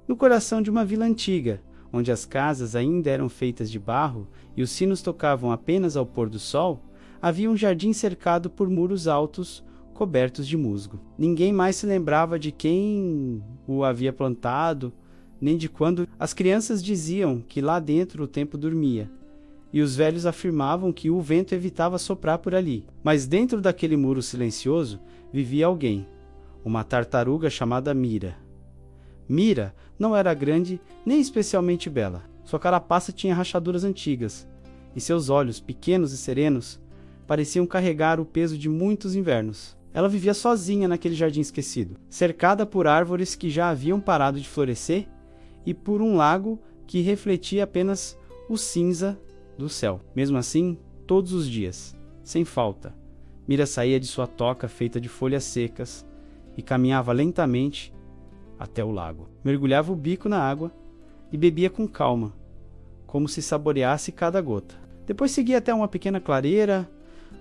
No coração de uma vila antiga, onde as casas ainda eram feitas de barro e os sinos tocavam apenas ao pôr do sol, havia um jardim cercado por muros altos, cobertos de musgo. Ninguém mais se lembrava de quem o havia plantado, nem de quando. As crianças diziam que lá dentro o tempo dormia, e os velhos afirmavam que o vento evitava soprar por ali. Mas dentro daquele muro silencioso vivia alguém, uma tartaruga chamada Mira. Mira não era grande nem especialmente bela. Sua carapaça tinha rachaduras antigas, e seus olhos, pequenos e serenos, pareciam carregar o peso de muitos invernos. Ela vivia sozinha naquele jardim esquecido, cercada por árvores que já haviam parado de florescer e por um lago que refletia apenas o cinza do céu. Mesmo assim, todos os dias, sem falta, Mira saía de sua toca feita de folhas secas e caminhava lentamente até o lago. Mergulhava o bico na água e bebia com calma, como se saboreasse cada gota. Depois seguia até uma pequena clareira,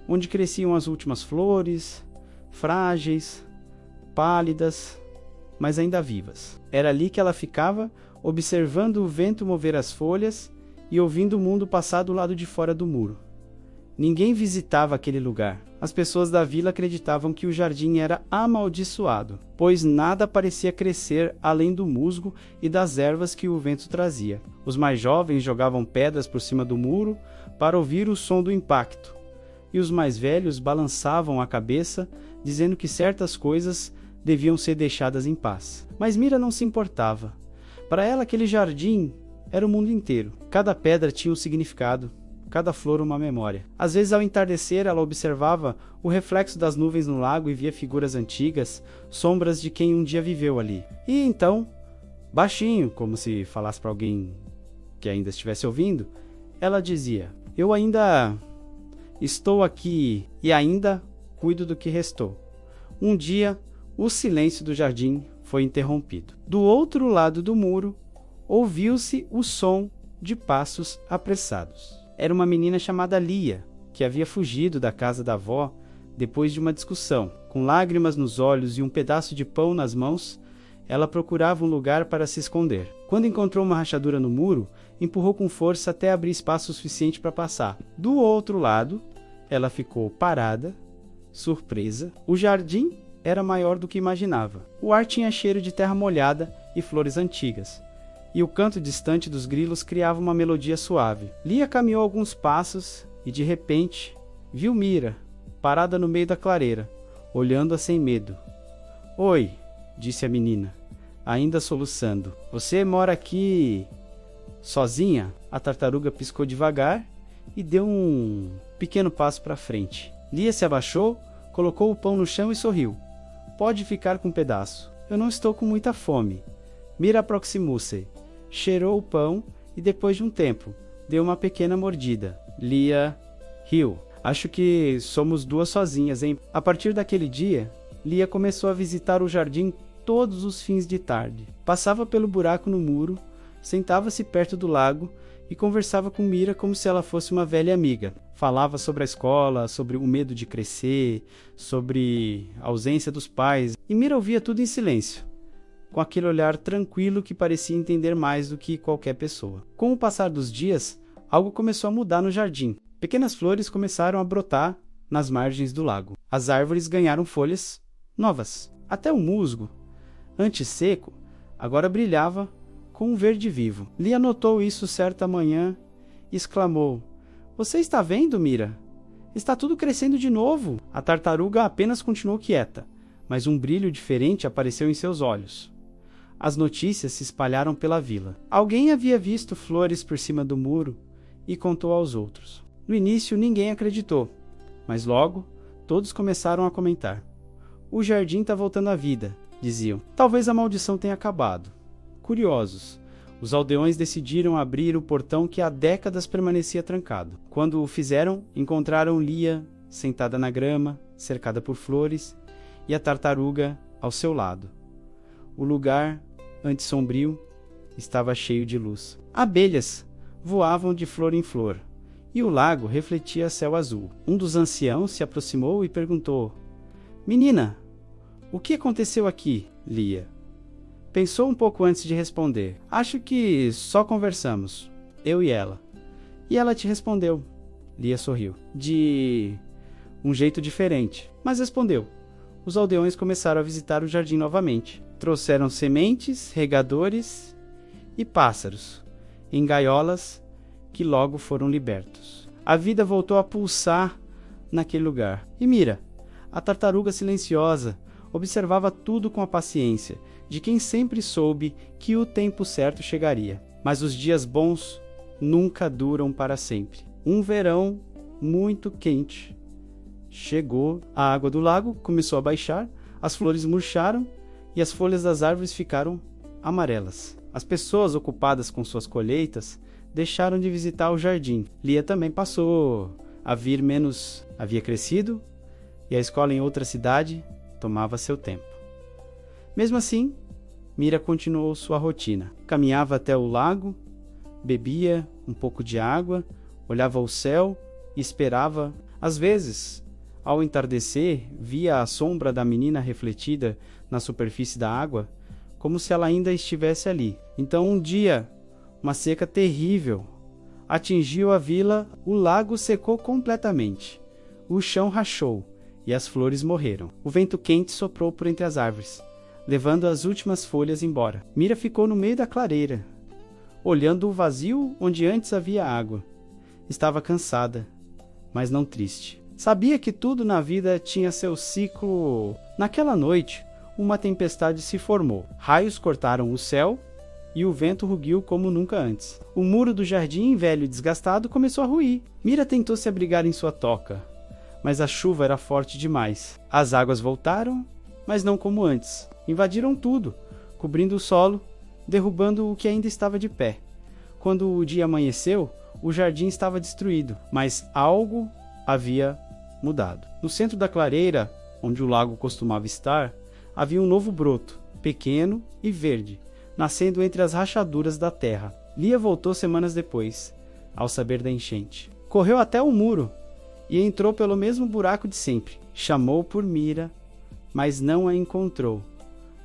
onde cresciam as últimas flores, frágeis, pálidas, mas ainda vivas. Era ali que ela ficava, observando o vento mover as folhas e ouvindo o mundo passar do lado de fora do muro. Ninguém visitava aquele lugar. As pessoas da vila acreditavam que o jardim era amaldiçoado, pois nada parecia crescer além do musgo e das ervas que o vento trazia. Os mais jovens jogavam pedras por cima do muro para ouvir o som do impacto, e os mais velhos balançavam a cabeça, dizendo que certas coisas deviam ser deixadas em paz. Mas Mira não se importava. Para ela, aquele jardim era o mundo inteiro. Cada pedra tinha um significado, cada flor uma memória. Às vezes, ao entardecer, ela observava o reflexo das nuvens no lago e via figuras antigas, sombras de quem um dia viveu ali. E então, baixinho, como se falasse para alguém que ainda estivesse ouvindo, ela dizia: "Eu ainda estou aqui e ainda cuido do que restou." Um dia, o silêncio do jardim foi interrompido. Do outro lado do muro, ouviu-se o som de passos apressados. Era uma menina chamada Lia, que havia fugido da casa da avó depois de uma discussão. Com lágrimas nos olhos e um pedaço de pão nas mãos, ela procurava um lugar para se esconder. Quando encontrou uma rachadura no muro, empurrou com força até abrir espaço suficiente para passar. Do outro lado, ela ficou parada, surpresa. O jardim era maior do que imaginava. O ar tinha cheiro de terra molhada e flores antigas, e o canto distante dos grilos criava uma melodia suave. Lia caminhou alguns passos e, de repente, viu Mira, parada no meio da clareira, olhando-a sem medo. "Oi", disse a menina, ainda soluçando. "Você mora aqui sozinha?" A tartaruga piscou devagar e deu um pequeno passo para frente. Lia se abaixou, colocou o pão no chão e sorriu. "Pode ficar com um pedaço. Eu não estou com muita fome." Mira aproximou-se, cheirou o pão e, depois de um tempo, deu uma pequena mordida. Lia riu. "Acho que somos duas sozinhas, hein?" A partir daquele dia, Lia começou a visitar o jardim todos os fins de tarde. Passava pelo buraco no muro, sentava-se perto do lago e conversava com Mira como se ela fosse uma velha amiga. Falava sobre a escola, sobre o medo de crescer, sobre a ausência dos pais, e Mira ouvia tudo em silêncio, com aquele olhar tranquilo que parecia entender mais do que qualquer pessoa. Com o passar dos dias, algo começou a mudar no jardim. Pequenas flores começaram a brotar nas margens do lago. As árvores ganharam folhas novas. Até o musgo, antes seco, agora brilhava com um verde vivo. Lia notou isso certa manhã e exclamou: "Você está vendo, Mira? Está tudo crescendo de novo." A tartaruga apenas continuou quieta, mas um brilho diferente apareceu em seus olhos. As notícias se espalharam pela vila. Alguém havia visto flores por cima do muro e contou aos outros. No início, ninguém acreditou, mas logo todos começaram a comentar. "O jardim está voltando à vida", diziam. "Talvez a maldição tenha acabado." Curiosos, os aldeões decidiram abrir o portão que há décadas permanecia trancado. Quando o fizeram, encontraram Lia sentada na grama, cercada por flores, e a tartaruga ao seu lado. O lugar, antes sombrio, estava cheio de luz. Abelhas voavam de flor em flor, e o lago refletia céu azul. Um dos anciãos se aproximou e perguntou: "Menina, o que aconteceu aqui?" Lia: Pensou um pouco antes de responder. Acho que só conversamos, eu e ela. E ela te respondeu. Lia sorriu. De um jeito diferente, mas respondeu. Os aldeões começaram a visitar o jardim novamente. Trouxeram sementes, regadores e pássaros, em gaiolas que logo foram libertos. A vida voltou a pulsar naquele lugar. E mira, a tartaruga silenciosa observava tudo com a paciência de quem sempre soube que o tempo certo chegaria. Mas os dias bons nunca duram para sempre. Um verão muito quente chegou, a água do lago começou a baixar, as flores murcharam e as folhas das árvores ficaram amarelas. As pessoas ocupadas com suas colheitas deixaram de visitar o jardim. Lia também passou a vir menos. Havia crescido e a escola em outra cidade tomava seu tempo. Mesmo assim, Mira continuou sua rotina. Caminhava até o lago, bebia um pouco de água, olhava o céu e esperava. Às vezes, ao entardecer, via a sombra da menina refletida na superfície da água, como se ela ainda estivesse ali. Então, um dia, uma seca terrível atingiu a vila, o lago secou completamente, o chão rachou e as flores morreram. O vento quente soprou por entre as árvores, levando as últimas folhas embora. Mira ficou no meio da clareira, olhando o vazio onde antes havia água. Estava cansada, mas não triste. Sabia que tudo na vida tinha seu ciclo. Naquela noite, uma tempestade se formou. Raios cortaram o céu e o vento rugiu como nunca antes. O muro do jardim, velho e desgastado, começou a ruir. Mira tentou se abrigar em sua toca, mas a chuva era forte demais. As águas voltaram, mas não como antes. Invadiram tudo, cobrindo o solo, derrubando o que ainda estava de pé. Quando o dia amanheceu, o jardim estava destruído, mas algo havia mudado. No centro da clareira, onde o lago costumava estar, havia um novo broto, pequeno e verde, nascendo entre as rachaduras da terra. Lia voltou semanas depois, ao saber da enchente. Correu até o muro e entrou pelo mesmo buraco de sempre. Chamou por Mira, mas não a encontrou.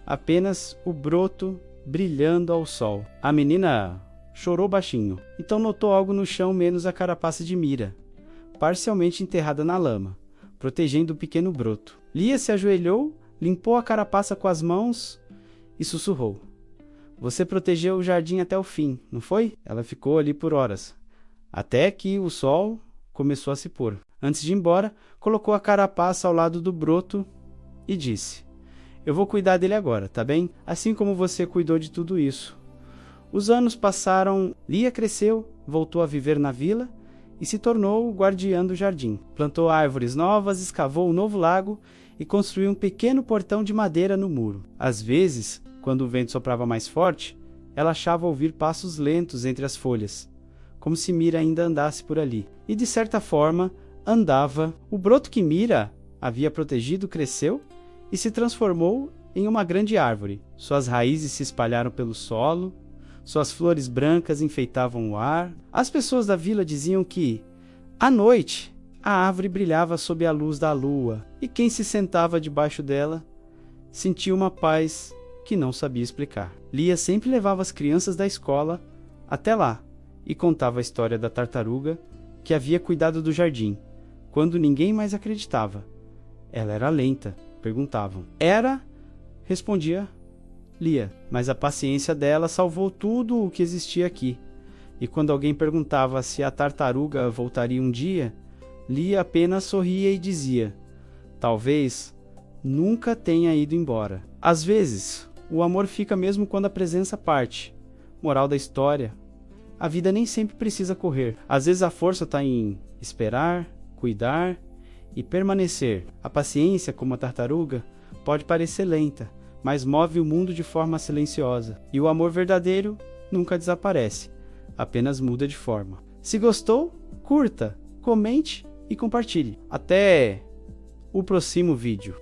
Apenas o broto brilhando ao sol. A menina chorou baixinho, então notou algo no chão menos a carapaça de Mira, parcialmente enterrada na lama, protegendo o pequeno broto. Lia se ajoelhou, limpou a carapaça com as mãos e sussurrou. Você protegeu o jardim até o fim, não foi? Ela ficou ali por horas, até que o sol começou a se pôr. Antes de ir embora, colocou a carapaça ao lado do broto e disse: eu vou cuidar dele agora, tá bem? Assim como você cuidou de tudo isso. Os anos passaram, Lia cresceu, voltou a viver na vila e se tornou o guardiã do jardim. Plantou árvores novas, escavou um novo lago e construiu um pequeno portão de madeira no muro. Às vezes, quando o vento soprava mais forte, ela achava ouvir passos lentos entre as folhas, como se Mira ainda andasse por ali. E de certa forma, andava. O broto que Mira havia protegido cresceu e se transformou em uma grande árvore. Suas raízes se espalharam pelo solo, suas flores brancas enfeitavam o ar. As pessoas da vila diziam que, à noite, a árvore brilhava sob a luz da lua, e quem se sentava debaixo dela sentia uma paz que não sabia explicar. Lia sempre levava as crianças da escola até lá e contava a história da tartaruga que havia cuidado do jardim, quando ninguém mais acreditava. Ela era lenta, perguntavam. Era, respondia Lia, mas a paciência dela salvou tudo o que existia aqui. E quando alguém perguntava se a tartaruga voltaria um dia, Lia apenas sorria e dizia: talvez nunca tenha ido embora. Às vezes, o amor fica mesmo quando a presença parte. Moral da história: a vida nem sempre precisa correr. Às vezes a força está em esperar, cuidar e permanecer. A paciência, como a tartaruga, pode parecer lenta, mas move o mundo de forma silenciosa. E o amor verdadeiro nunca desaparece, apenas muda de forma. Se gostou, curta, comente e compartilhe. Até o próximo vídeo.